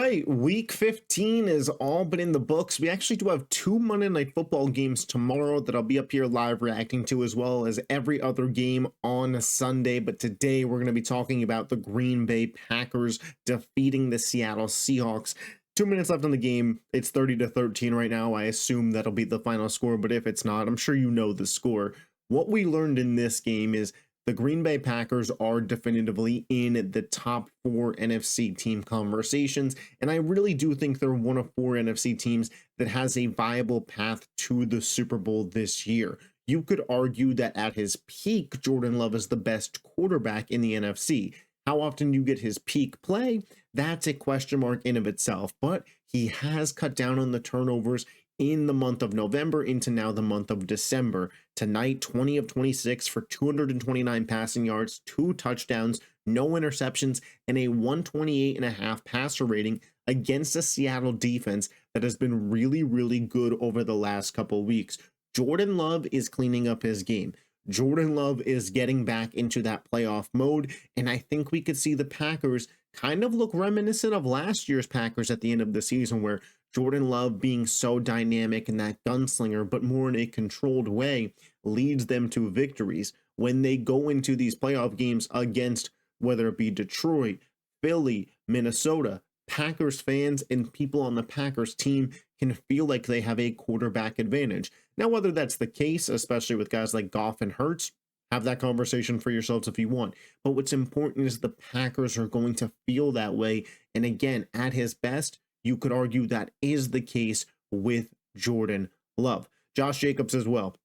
right, week 15 is all but in the books. We actually do have two Monday Night Football games tomorrow that I'll be up here live reacting to, as well as every other game on Sunday. But today we're going to be talking about the Green Bay Packers defeating the Seattle Seahawks. 2 minutes left on the game. It's 30-13 right now. I assume that'll be the final score, but if it's not, I'm sure you know the score. What we learned in this game is the Green Bay Packers are definitively in the top 4 NFC team conversations, and I really do think they're one of 4 NFC teams that has a viable path to the Super Bowl this year. You could argue that at his peak, Jordan Love is the best quarterback in the NFC. How often you get his peak play, that's a question mark in of itself, but he has cut down on the turnovers in the month of November into now the month of December. Tonight, 20 of 26 for 229 passing yards, 2 touchdowns, no interceptions, and a 128.5 passer rating against a Seattle defense that has been really, really good over the last couple weeks. Jordan Love is cleaning up his game. Jordan Love is getting back into that playoff mode, and I think we could see the Packers kind of look reminiscent of last year's Packers at the end of the season, where Jordan Love, being so dynamic and that gunslinger, but more in a controlled way, leads them to victories. When they go into these playoff games against, whether it be Detroit, Philly, Minnesota, Packers fans and people on the Packers team can feel like they have a quarterback advantage. Now, whether that's the case, especially with guys like Goff and Hurts, have that conversation for yourselves if you want. But what's important is the Packers are going to feel that way. And again, at his best, you could argue that is the case with Jordan Love. Josh Jacobs as well.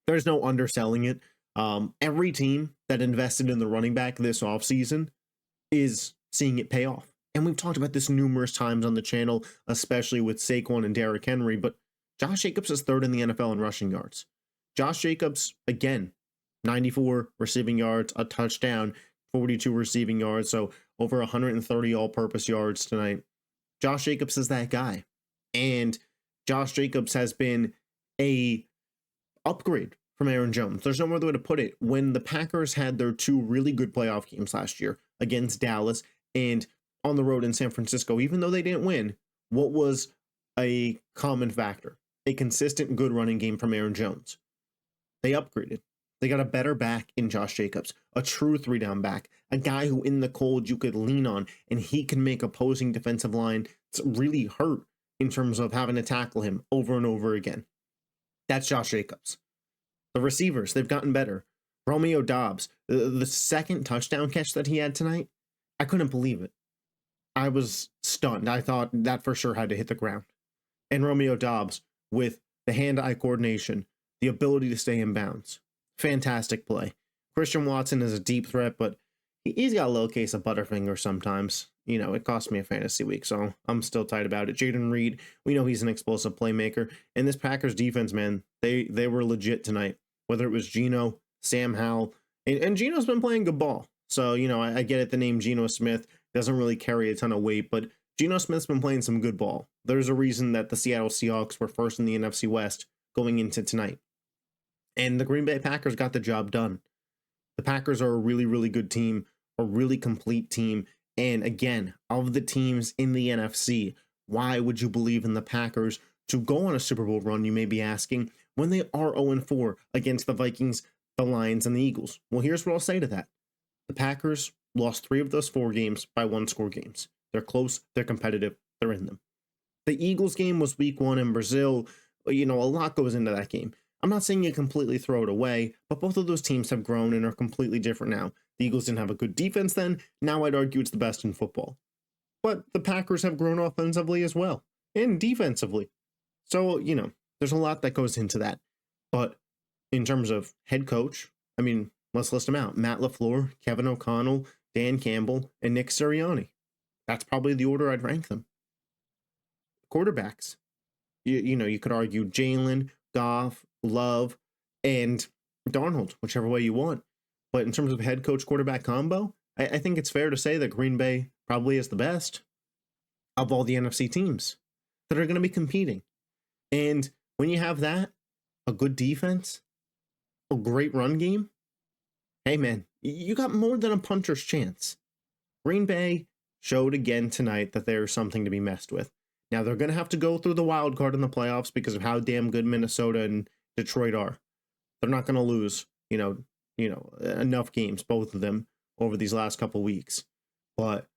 There's no underselling it. Every team that invested in the running back this offseason is seeing it pay off. And we've talked about this numerous times on the channel, especially with Saquon and Derrick Henry, but Josh Jacobs is 3rd in the NFL in rushing yards. Josh Jacobs, again, 94 receiving yards, a touchdown, 42 receiving yards, so over 130 all-purpose yards tonight. Josh Jacobs is that guy. And Josh Jacobs has been a upgrade from Aaron Jones. There's no other way to put it. When the Packers had their 2 really good playoff games last year against Dallas and on the road in San Francisco, even though they didn't win, what was a common factor? A consistent good running game from Aaron Jones. They upgraded. They got a better back in Josh Jacobs, a true 3-down back, a guy who in the cold you could lean on, and he can make opposing defensive line really hurt in terms of having to tackle him over and over again. That's Josh Jacobs. The receivers, they've gotten better. Romeo Doubs, the second touchdown catch that he had tonight, I couldn't believe it. I was stunned. I thought that for sure had to hit the ground. And Romeo Doubs, with the hand-eye coordination, the ability to stay in bounds. Fantastic play. Christian Watson is a deep threat, but he's got a little case of butterfinger sometimes. You know, it cost me a fantasy week, so I'm still tight about it. Jaden Reed, we know he's an explosive playmaker. And this Packers defense, man, they were legit tonight. Whether it was Geno, Sam Howell, and Geno's been playing good ball. So, you know, I get it, the name Geno Smith doesn't really carry a ton of weight, but Geno Smith's been playing some good ball. There's a reason that the Seattle Seahawks were first in the NFC West going into tonight. And the Green Bay Packers got the job done. The Packers are a really, really good team, a really complete team. And again, of the teams in the NFC, why would you believe in the Packers to go on a Super Bowl run, you may be asking, when they are 0-4 against the Vikings, the Lions, and the Eagles? Well, here's what I'll say to that. The Packers lost 3 of those 4 games by 1-score games. They're close, they're competitive, they're in them. The Eagles game was week 1 in Brazil. You know, a lot goes into that game. I'm not saying you completely throw it away, but both of those teams have grown and are completely different now. The Eagles didn't have a good defense then. Now I'd argue it's the best in football. But the Packers have grown offensively as well, and defensively. So, you know, there's a lot that goes into that. But in terms of head coach, I mean, let's list them out. Matt LaFleur, Kevin O'Connell, Dan Campbell, and Nick Sirianni. That's probably the order I'd rank them. Quarterbacks. You know, you could argue Jalen, Goff, Love, and Darnold, whichever way you want. But in terms of head coach quarterback combo, I think it's fair to say that Green Bay probably is the best of all the NFC teams that are going to be competing. And when you have that, a good defense, a great run game, hey man, you got more than a puncher's chance. Green Bay showed again tonight that there's something to be messed with. Now they're going to have to go through the wild card in the playoffs because of how damn good Minnesota and Detroit are. They're not going to lose, enough games, both of them, over these last couple weeks. But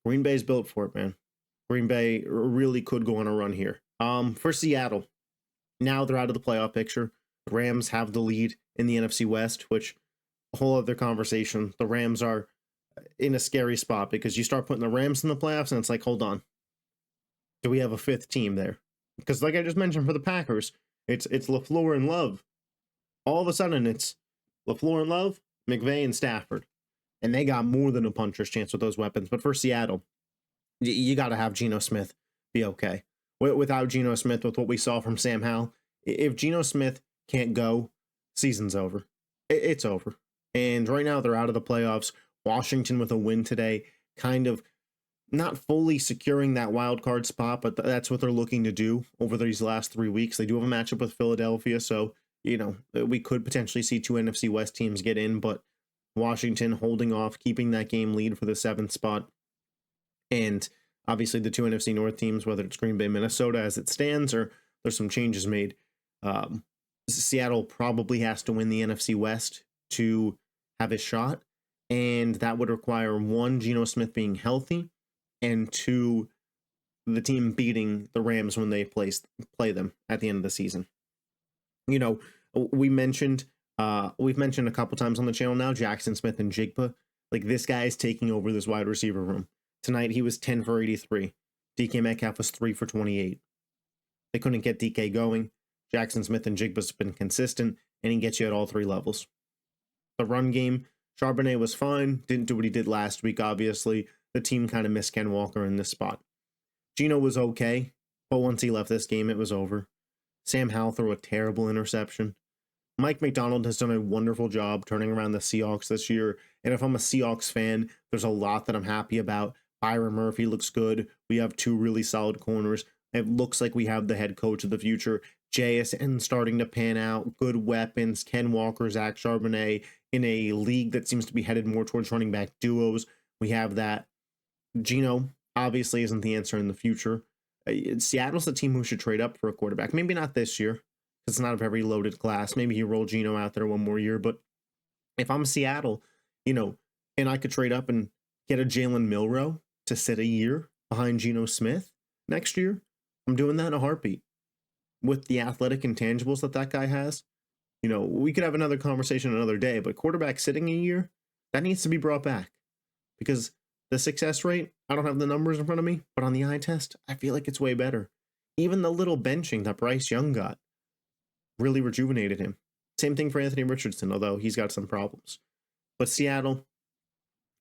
Green Bay's built for it, man. Green Bay really could go on a run here. For Seattle, now they're out of the playoff picture. The Rams have the lead in the NFC West, which a whole other conversation. The Rams are in a scary spot because you start putting the Rams in the playoffs and it's like, hold on. Do we have a fifth team there? Because like I just mentioned for the Packers, it's LaFleur and Love. All of a sudden it's LaFleur and Love, McVay and Stafford. And they got more than a puncher's chance with those weapons. But for Seattle, you got to have Geno Smith be okay. Without Geno Smith, with what we saw from Sam Howell, if Geno Smith can't go, season's over. It's over. And right now they're out of the playoffs. Washington with a win today, kind of not fully securing that wild card spot, but that's what they're looking to do over these last 3 weeks. They do have a matchup with Philadelphia, so, we could potentially see two NFC West teams get in, but Washington holding off, keeping that game lead for the 7th spot. And obviously the two NFC North teams, whether it's Green Bay, Minnesota as it stands, or there's some changes made. Seattle probably has to win the NFC West to have a shot. And that would require 1, Geno Smith being healthy, and 2, the team beating the Rams when they play them at the end of the season. We've mentioned a couple times on the channel now, Jackson Smith and Jigba. Like, this guy is taking over this wide receiver room. Tonight he was 10 for 83. DK Metcalf was 3 for 28. They couldn't get DK going. Jackson Smith and Jigba's been consistent, and he gets you at all 3 levels. The run game, Charbonnet was fine. Didn't do what he did last week, obviously. The team kind of missed Ken Walker in this spot. Geno was okay, but once he left this game, it was over. Sam Howell threw a terrible interception. Mike McDonald has done a wonderful job turning around the Seahawks this year. And if I'm a Seahawks fan, there's a lot that I'm happy about. Byron Murphy looks good. We have 2 really solid corners. It looks like we have the head coach of the future. JSN starting to pan out. Good weapons. Ken Walker, Zach Charbonnet in a league that seems to be headed more towards running back duos. We have that. Geno obviously isn't the answer in the future. Seattle's the team who should trade up for a quarterback. Maybe not this year, because it's not a very loaded class. Maybe you roll Geno out there one more year. But if I'm Seattle, and I could trade up and get a Jalen Milroe to sit a year behind Geno Smith next year, I'm doing that in a heartbeat. With the athletic intangibles that guy has, we could have another conversation another day, but quarterback sitting a year, that needs to be brought back. Because the success rate, I don't have the numbers in front of me, but on the eye test, I feel like it's way better. Even the little benching that Bryce Young got really rejuvenated him. Same thing for Anthony Richardson, although he's got some problems. But Seattle,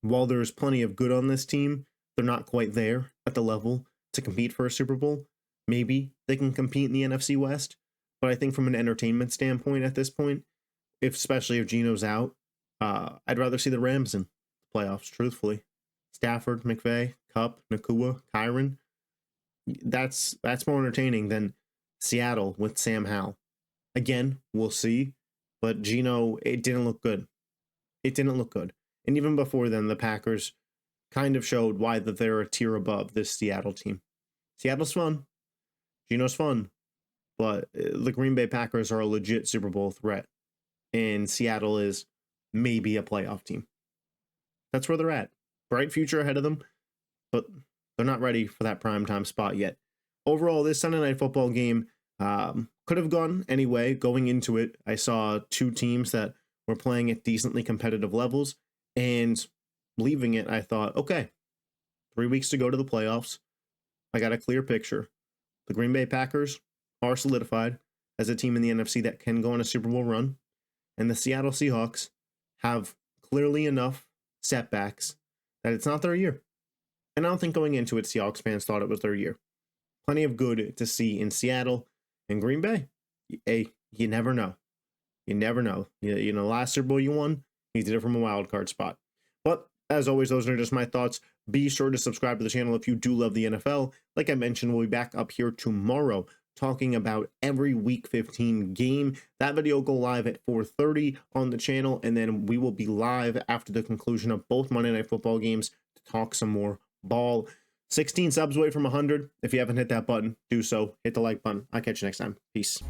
while there's plenty of good on this team, they're not quite there at the level to compete for a Super Bowl. Maybe they can compete in the NFC West, but I think from an entertainment standpoint at this point, especially if Geno's out, I'd rather see the Rams in the playoffs, truthfully. Stafford, McVay, Kupp, Nakua, Kyron. That's more entertaining than Seattle with Sam Howell. Again, we'll see, but Geno, it didn't look good. It didn't look good. And even before then, the Packers kind of showed why that they're a tier above this Seattle team. Seattle's fun. Geno's fun. But the Green Bay Packers are a legit Super Bowl threat. And Seattle is maybe a playoff team. That's where they're at. Bright future ahead of them, but they're not ready for that primetime spot yet. Overall, this Sunday Night Football game could have gone anyway. Going into it, I saw 2 teams that were playing at decently competitive levels, and leaving it, I thought, okay, 3 weeks to go to the playoffs. I got a clear picture. The Green Bay Packers are solidified as a team in the NFC that can go on a Super Bowl run, and the Seattle Seahawks have clearly enough setbacks that it's not their year. And I don't think going into it, Seahawks fans thought it was their year. Plenty of good to see in Seattle and Green Bay. Hey, you never know. You never know. Last Super Bowl you won, you did it from a wild card spot. But as always, those are just my thoughts. Be sure to subscribe to the channel if you do love the NFL. Like I mentioned, we'll be back up here tomorrow talking about every Week 15 game. That video will go live at 4:30 on the channel, and then we will be live after the conclusion of both Monday Night Football games to talk some more ball. 16 subs away from 100. If you haven't hit that button, do so. Hit the like button. I'll catch you next time. Peace.